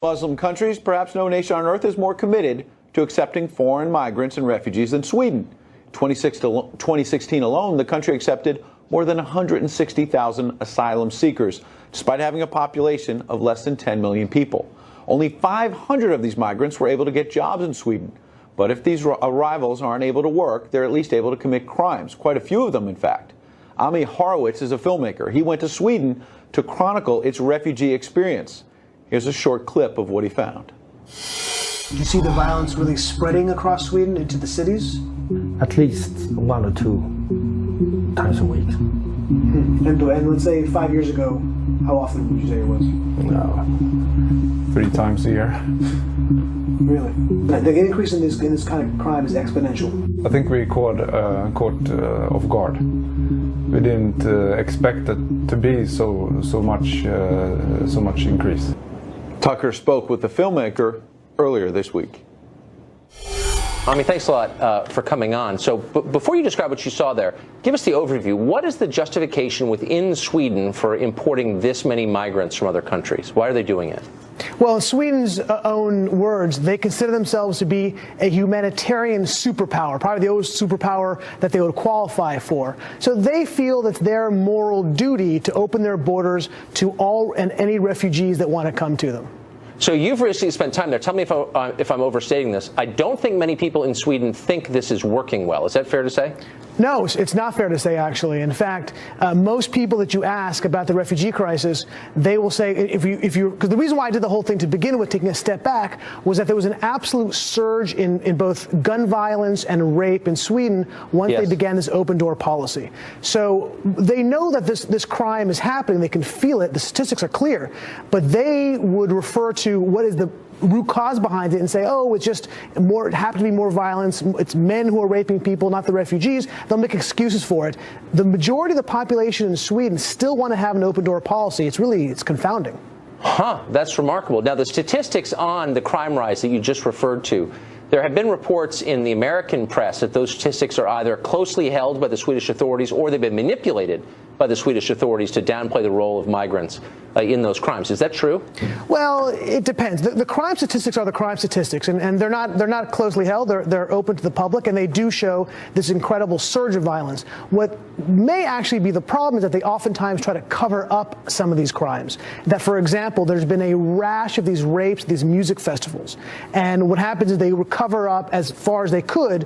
Muslim countries, perhaps no nation on earth is more committed to accepting foreign migrants and refugees than Sweden. In 2016 alone, the country accepted more than 160,000 asylum seekers, despite having a population of less than 10 million people. Only 500 of these migrants were able to get jobs in Sweden. But if these arrivals aren't able to work, they're at least able to commit crimes, quite a few of them, in fact. Ami Horowitz is a filmmaker. He went to Sweden to chronicle its refugee experience. Here's a short clip of what he found. Do you see the violence really spreading across Sweden into the cities? At least 1 or 2 times a week. And let's say 5 years ago, how often would you say it was? No. 3 times a year. Really? The increase in this kind of crime is exponential. I think we caught off guard. We didn't expect it to be so much increase. Tucker spoke with the filmmaker earlier this week. Ami, thanks a lot for coming on. So before you describe what you saw there, give us the overview. What is the justification within Sweden for importing this many migrants from other countries? Why are they doing it? Well, in Sweden's own words, they consider themselves to be a humanitarian superpower, probably the only superpower that they would qualify for. So they feel that it's their moral duty to open their borders to all and any refugees that want to come to them. So you've recently spent time there. Tell me if I'm overstating this. I don't think many people in Sweden think this is working well. Is that fair to say? No, it's not fair to say, actually. In fact, most people that you ask about the refugee crisis, they will say, because the reason why I did the whole thing to begin with, taking a step back, was that there was an absolute surge in both gun violence and rape in Sweden once they began this open door policy. So they know that this crime is happening. They can feel it. The statistics are clear. But they would refer to what is the root cause behind it and say, oh, it's just more, it happened to be more violence. It's men who are raping people, not the refugees. They'll make excuses for it. The majority of the population in Sweden still want to have an open door policy. It's confounding. Huh, that's remarkable. Now, the statistics on the crime rise that you just referred to, there have been reports in the American press that those statistics are either closely held by the Swedish authorities or they've been manipulated by the Swedish authorities to downplay the role of migrants in those crimes. Is that true? Well, it depends. The crime statistics are the crime statistics, and they're not closely held. They're open to the public, and they do show this incredible surge of violence. What may actually be the problem is that they oftentimes try to cover up some of these crimes. That, for example, there's been a rash of these rapes, these music festivals, and what happens is they cover up as far as they could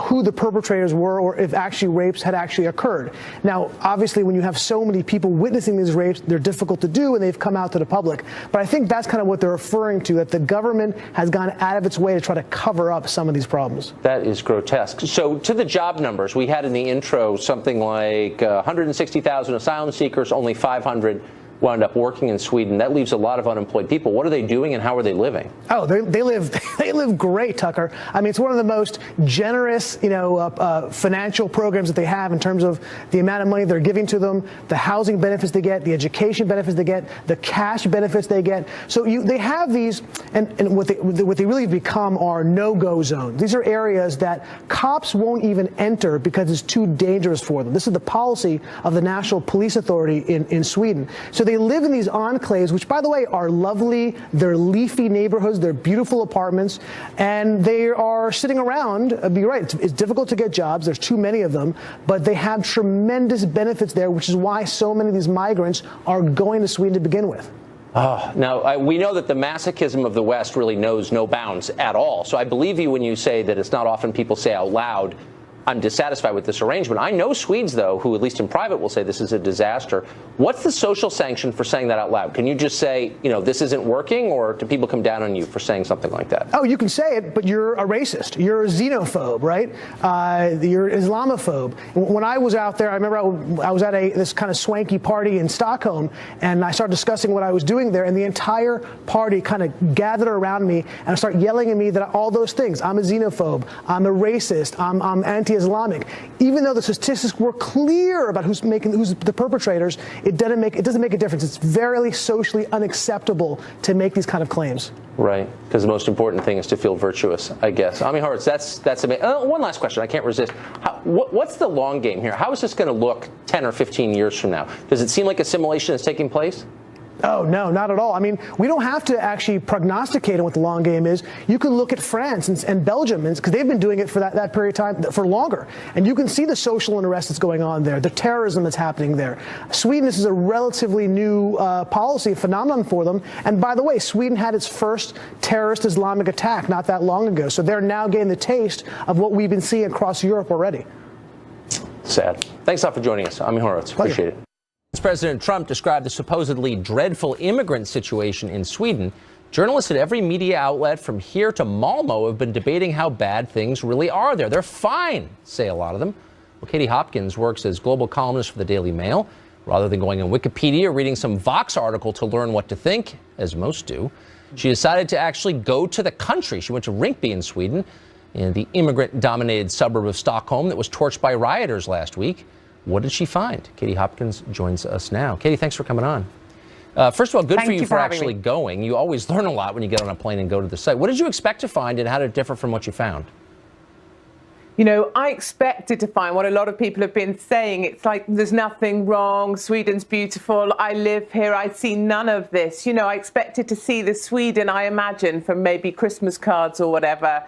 who the perpetrators were or if actually rapes had actually occurred. Now, obviously, when you have so many people witnessing these rapes, they're difficult to do, and they've come out to the public. But I think that's kind of what they're referring to, that the government has gone out of its way to try to cover up some of these problems. That is grotesque. So to the job numbers, we had in the intro something like 160,000 asylum seekers, only 500 wound up working in Sweden. That leaves a lot of unemployed people. What are they doing and how are they living? Oh, they live great, Tucker. I mean, it's one of the most generous, financial programs that they have in terms of the amount of money they're giving to them, the housing benefits they get, the education benefits they get, the cash benefits they get. So they have these, and what they really become are no-go zones. These are areas that cops won't even enter because it's too dangerous for them. This is the policy of the National Police Authority in Sweden. So they live in these enclaves, which, by the way, are lovely. They're leafy neighborhoods. They're beautiful apartments. And they are sitting around. You're right. It's difficult to get jobs. There's too many of them. But they have tremendous benefits there, which is why so many of these migrants are going to Sweden to begin with. Now, we know that the masochism of the West really knows no bounds at all. So I believe you when you say that it's not often people say out loud, I'm dissatisfied with this arrangement. I know Swedes, though, who at least in private will say this is a disaster. What's the social sanction for saying that out loud? Can you just say, this isn't working, or do people come down on you for saying something like that? Oh, you can say it, but you're a racist. You're a xenophobe, right? You're an Islamophobe. When I was out there, I remember I was at this kind of swanky party in Stockholm, and I started discussing what I was doing there, and the entire party kind of gathered around me and started yelling at me that all those things. I'm a xenophobe. I'm a racist. I'm anti-Islamic. Even though the statistics were clear about who's the perpetrators, it doesn't make a difference. It's very socially unacceptable to make these kind of claims. Right, because the most important thing is to feel virtuous, I guess. Ami Horowitz, that's amazing. One last question, I can't resist. What's the long game here? How is this going to look 10 or 15 years from now? Does it seem like assimilation is taking place? Oh, no, not at all. I mean, we don't have to actually prognosticate on what the long game is. You can look at France and Belgium, because they've been doing it for that period of time for longer. And you can see the social unrest that's going on there, the terrorism that's happening there. Sweden, this is a relatively new policy phenomenon for them. And by the way, Sweden had its first terrorist Islamic attack not that long ago. So they're now getting the taste of what we've been seeing across Europe already. Sad. Thanks a lot for joining us. I'm Horowitz. Appreciate it. President Trump described the supposedly dreadful immigrant situation in Sweden. Journalists at every media outlet from here to Malmo have been debating how bad things really are there. They're fine, say a lot of them. Well, Katie Hopkins works as global columnist for the Daily Mail. Rather than going on Wikipedia or reading some Vox article to learn what to think, as most do, she decided to actually go to the country. She went to Rinkeby in Sweden, in the immigrant-dominated suburb of Stockholm that was torched by rioters last week. What did she find? Katie Hopkins joins us now. Katie, thanks for coming on. First of all, good for you for actually going. You always learn a lot when you get on a plane and go to the site. What did you expect to find, and how did it differ from what you found? You know, I expected to find what a lot of people have been saying. It's like, there's nothing wrong. Sweden's beautiful. I live here. I see none of this. You know, I expected to see the Sweden I imagine from maybe Christmas cards or whatever.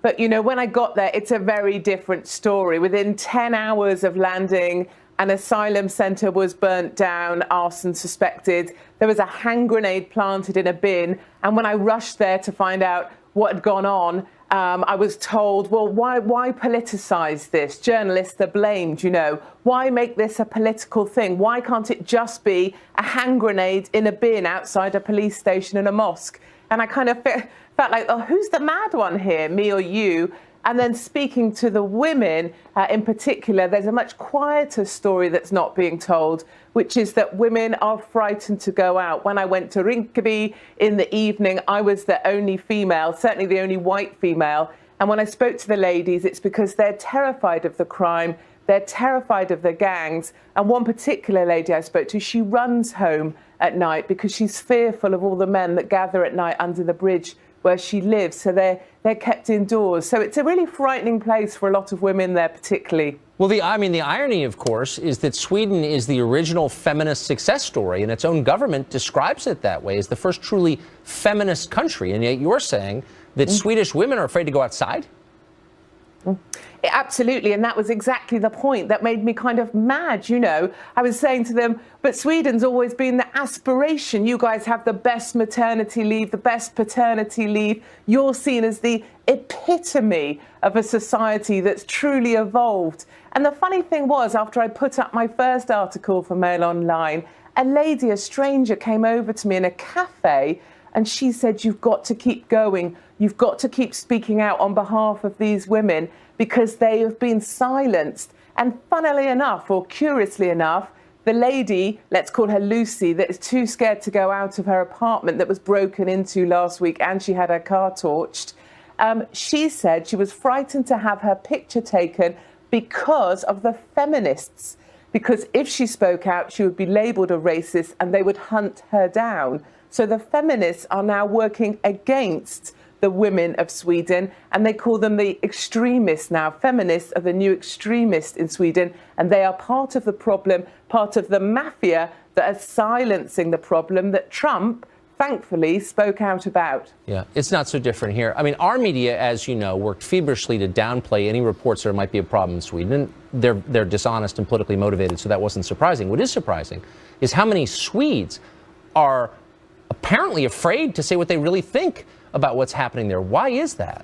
But, you know, when I got there, it's a very different story. Within 10 hours of landing, an asylum centre was burnt down, arson suspected. There was a hand grenade planted in a bin. And when I rushed there to find out what had gone on, I was told, well, why politicise this? Journalists are blamed, you know. Why make this a political thing? Why can't it just be a hand grenade in a bin outside a police station and a mosque? And I kind of felt like, oh, who's the mad one here, me or you? And then speaking to the women in particular, there's a much quieter story that's not being told, which is that women are frightened to go out. When I went to Rinkeby in the evening, I was the only female, certainly the only white female. And when I spoke to the ladies, it's because they're terrified of the crime. They're terrified of the gangs. And one particular lady I spoke to, she runs home at night because she's fearful of all the men that gather at night under the bridge where she lives. So they're kept indoors. So it's a really frightening place for a lot of women there particularly. Well, the irony, of course, is that Sweden is the original feminist success story, and its own government describes it that way as the first truly feminist country. And yet you're saying that Swedish women are afraid to go outside? Absolutely, and that was exactly the point that made me kind of mad, you know. I was saying to them, but Sweden's always been the aspiration. You guys have the best maternity leave, the best paternity leave. You're seen as the epitome of a society that's truly evolved. And the funny thing was, after I put up my first article for Mail Online, a lady, a stranger, came over to me in a cafe and she said, you've got to keep going. You've got to keep speaking out on behalf of these women because they have been silenced. And funnily enough, or curiously enough, the lady, let's call her Lucy, that is too scared to go out of her apartment that was broken into last week and she had her car torched, she said she was frightened to have her picture taken because of the feminists. Because if she spoke out, she would be labelled a racist and they would hunt her down. So the feminists are now working against the women of Sweden, and they call them the extremists now. Feminists are the new extremists in Sweden, and they are part of the problem, part of the mafia that are silencing the problem that Trump, thankfully, spoke out about. Yeah, it's not so different here. I mean, our media, as you know, worked feverishly to downplay any reports there might be a problem in Sweden. They're dishonest and politically motivated, so that wasn't surprising. What is surprising is how many Swedes are apparently afraid to say what they really think about what's happening there. Why is that?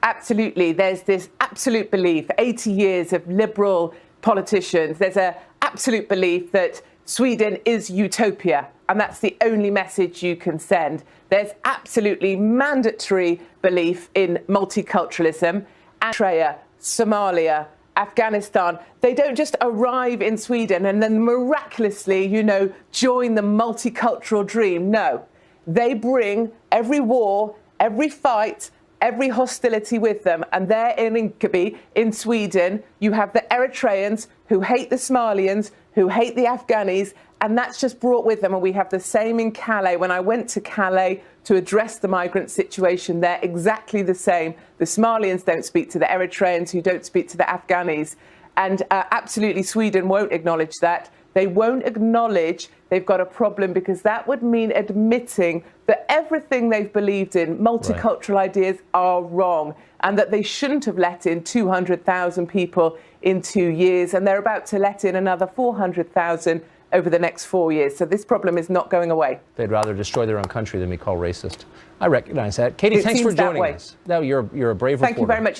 Absolutely. There's this absolute belief, 80 years of liberal politicians, there's an absolute belief that Sweden is utopia, and that's the only message you can send. There's absolutely mandatory belief in multiculturalism. Eritrea, Somalia, Afghanistan, they don't just arrive in Sweden and then miraculously, you know, join the multicultural dream. No, they bring every war, every fight, every hostility with them. And there in Rinkeby, in Sweden, you have the Eritreans who hate the Somalians, who hate the Afghanis, and that's just brought with them. And we have the same in Calais. When I went to Calais to address the migrant situation, they're exactly the same. The Somalians don't speak to the Eritreans, who don't speak to the Afghanis. And absolutely, Sweden won't acknowledge that. They won't acknowledge they've got a problem, because that would mean admitting that everything they've believed in, multicultural ideas, are wrong, and that they shouldn't have let in 200,000 people in 2 years, and they're about to let in another 400,000 over the next 4 years. So this problem is not going away. They'd rather destroy their own country than be called racist. I recognize that. Katie, thanks for joining us. No, you're a brave reporter. Thank you very much.